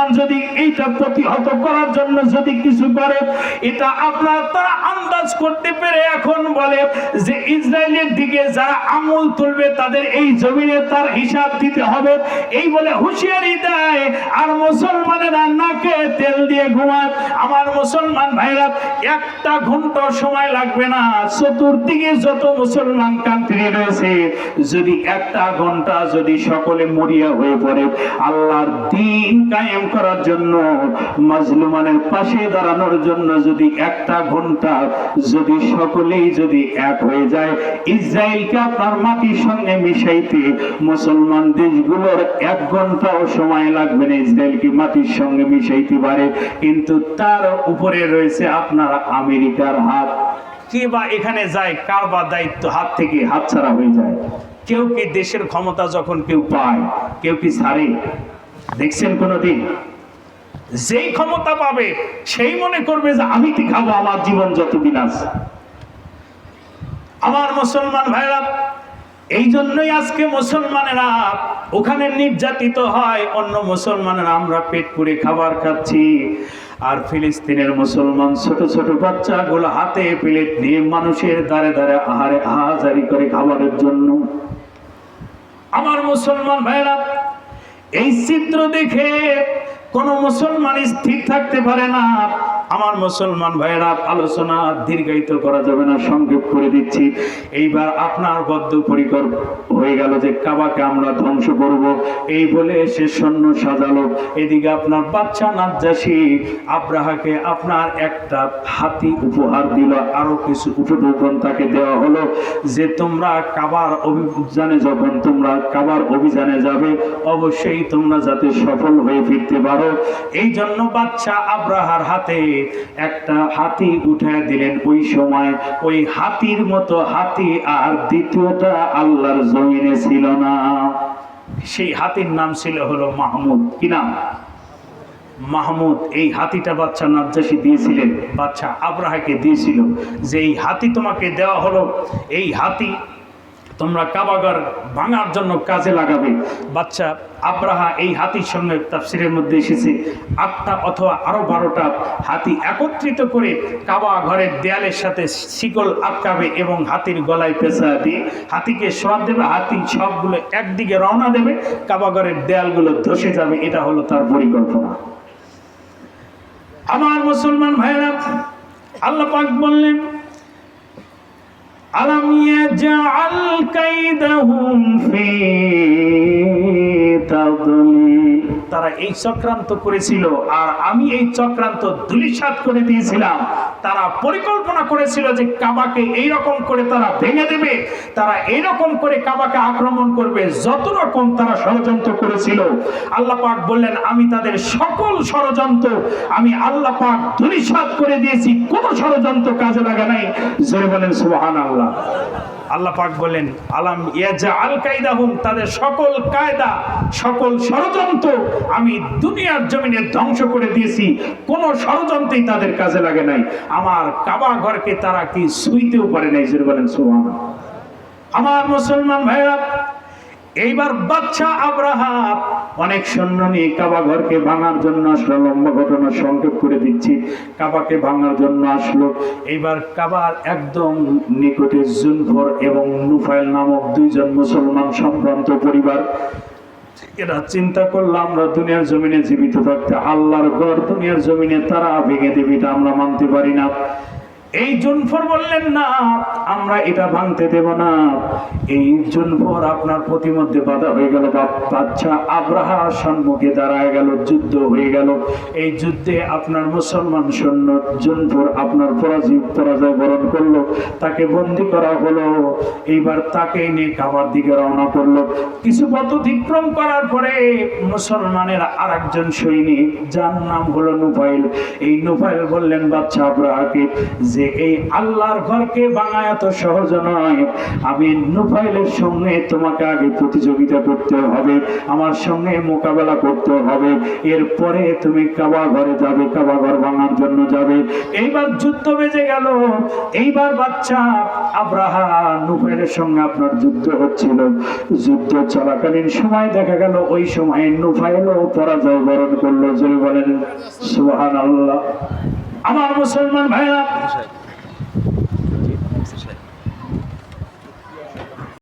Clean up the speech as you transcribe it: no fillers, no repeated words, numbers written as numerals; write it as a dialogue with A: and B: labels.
A: মুসলমান যদি এইটা প্রতিহত করার জন্য যদি কিছু করে, এটা আপনার তারা আন্দাজ করতে পেরে এখন বলে যে ইসরায়েলের দিকে যারা আঙুল তুলবে তাদের এই জমিনে তার হিসাব দিতে হবে, এই বলে হুঁশিয়ারি দেয়। আর মুসলমানেরা নাকে তেল দিয়ে ঘুমায়। আমার মুসলমান ভাইরা, একটা ঘন্টা সময় লাগবে না, চতুর্দিকে যত মুসলমান কান্ট্রি রয়েছে যদি একটা ঘন্টা যদি সকলে মরিয়া হয়ে পড়ে আল্লাহর দ্বীন কায়েম করার জন্য, মাজলুমানের পাশে দাঁড়ানোর জন্য যদি একটা ঘন্টা যদি সকলেই যদি এক হয়ে যায়, ইসরায়েলকে আপনার মাটির সঙ্গে মিশাইতে মুসলমান দেশগুলোর এক ঘন্টাও সময় লাগবে না ইসরায়েলকে মাটির সঙ্গে মিশাইতে পারে। কিন্তু তার উপরে রয়েছে আপনার আমেরিকার হাত। কে বা এখানে যায়, কার বা দায়িত্ব হাত থেকে হাতছাড়া হয়ে যায়। কেউ কি দেশের ক্ষমতা যখন কেউ পায়, কেউ কি ছাড়ে? দেখছেন কোনদিন? যেই ক্ষমতা পাবে সেই মনে করবে যে আমি কি খাবো, আমার জীবন যতদিন আছে। আমার মুসলমান ভাইরা, এই জন্যই আজকে মুসলমানেরা ওখানে নির্যাতিত হয়, অন্য মুসলমানেরা আমরা পেট পুরে খাবার খাচ্ছি। আর ফিলিস্তিনের মুসলমান ছোট ছোট বাচ্চাগুলো হাতে প্লেট নিয়ে মানুষের দ্বারে দ্বারে আহারে আহাজারি করে খাবারের জন্য। আমার মুসলমান ভাইরা, এই চিত্র দেখে কোন মুসলমান স্থির থাকতে পারে না। আমার মুসলমান ভাইরা, আলোচনা দীর্ঘায়িত করা যাবে না, সংক্ষেপ করে দিচ্ছি। এইবার আপনার বদ্ধপরিকর হয়ে গেল যে কাবাকে আমরা ধ্বংস করব, এই বলে সে সৈন্য সাজালো। এদিকে আপনার বাচ্চা নাজ্জাশী আব্রাহাকে আপনার একটা হাতি উপহার দিল, আরো কিছু উপঢৌকন তাকে দেওয়া হলো যে তোমরা কাবার অভিযানে যখন তোমরা কাবার অভিযানে যাবে অবশ্যই তোমরা যাতে সফল হয়ে ফিরতে পারো, এই জন্য বাচ্চা আব্রাহার হাতে একটা হাতি উঠায় দিলেন। ওই সময় ওই হাতির মতো হাতি আর দ্বিতীয়টা আল্লাহর জমিনে ছিল না। সেই হাতির নাম ছিল হলো মাহমুদ। কি নাম? মাহমুদ। এই হাতিটা বাচ্চা নাজ্জাশী দিয়েছিলেন, বাচ্চা আব্রাহাকে দিয়েছিল যে এই হাতি তোমাকে দেওয়া হলো, এই হাতি তোমরা কাবাগর ভাঙার জন্য কাজে লাগাবে। বাচ্চা আব্রাহা এই হাতির সঙ্গে, তাফসিরের মধ্যে এসেছে 8টা অথবা আরো 12টা হাতি একত্রিত করে কাবা ঘরের দেয়ালের সাথে শিকল আটকাবে এবং হাতির গলায় পেঁচা দিয়ে হাতিকে শোয়ার দেবে। হাতি সবগুলো একদিকে রওনা দেবে, কাবা ঘরের দেয়ালগুলো ধসে যাবে। এটা হলো তার পরিকল্পনা। আমার মুসলমান ভাইরা, আল্লাহ পাক বললেন আলাম ইয়াজআল কাইদাহুম ফি তাদলিল, তারা এই চক্রান্ত করেছিল আর আমি এই চক্রান্ত ধূলিসাৎ করে দিয়েছিলাম। তারা পরিকল্পনা করেছিল যে কাবাকে এইরকম করে তারা ভেঙে দেবে, তারা এইরকম করে কাবাকে আক্রমণ করবে, যত রকম তারা ষড়যন্ত্র করেছিল। আল্লাহ পাক বললেন আমি তাদের সকল ষড়যন্ত্র আমি আল্লাহ পাক ধূলিসাৎ করে দিয়েছি, কোনো ষড়যন্ত্র কাজে লাগা নাই। জোরে বলেন সুবহানাল্লাহ। আল্লাহ পাক বলেন আলাম ইয়াজআল কাইদাহুম, তাদের সকল কায়দা সকল ষড়যন্ত্র আমি দুনিয়ার জমিনে ধ্বংস করে দিয়েছি, কোনো ষড়যন্ত্রই তাদের কাজে লাগে নাই। আমার কাবা ঘরকে তারা কি ছুঁইতেও পারে নাই। জোরে বলেন সুবহানাল্লাহ। আমার মুসলমান ভাইরা, এইবার বাচ্চা আব্রাহা অনেক সৈন্য নিয়ে কাবা ঘরকে ভাঙার জন্য আসলো। লম্বা ঘটনা সংক্ষেপ করে দিচ্ছি। কাবাকে ভাঙার জন্য আসলো। এইবার কাবার একদম নিকটে জুনফর এবং নুফাইল নামক দুইজন মুসলমান সম্ভ্রান্ত পরিবার। এরা চিন্তা করলো আমরা দুনিয়ার জমিনে জীবিত থাকতে আল্লাহর ঘর দুনিয়ার জমিনে তারা ভেঙে দেবে, এটা আমরা মানতে পারি না। এই জুনফর বললেন না, আমরা এটা ভাঙতে দেব না। এই জুনফর আপনার প্রতিমধ্যে বাধা হয়ে গেল। বাচ্চা আব্রাহার সম্মুখে দাঁড়ায় গেল, যুদ্ধ হয়ে গেল। এই যুদ্ধে আপনার মুসলমান সৈন্য জুনফর আপনার পরাজয় বরণ করলো, তাকে বন্দী করা হলো। এইবার তাকে নিয়ে কাবার দিকে রওনা করলো। কিছু পথ অতিক্রম করার পরে মুসলমানের আর একজন সৈনিক, যার নাম হলো নুফাইল, এই নুফাইল বললেন বাচ্চা আব্রাহাকে যে যে এই আল্লাহর ঘরকে ভাঙা এত সহজ নয়, আমি নুফাইলের সঙ্গে তোমাকে আগে প্রতিযোগিতা করতে হবে, আমার সঙ্গে মোকাবেলা করতে হবে, এরপরে তুমি কাবা ঘরে যাবে, কাবা ঘর ভাঙার জন্য যাবে। এইবার যুদ্ধ বেজে গেল। এইবার বাচ্চা আব্রাহা নুফাইলের সঙ্গে আপনার যুদ্ধ হচ্ছিল। যুদ্ধ চলাকালীন সময় দেখা গেল ওই সময় নুফাইলও পরাজয় বরণ করলো। জোরে বলেন সুবহানাল্লাহ। আমার মুসলমান ভাইরা,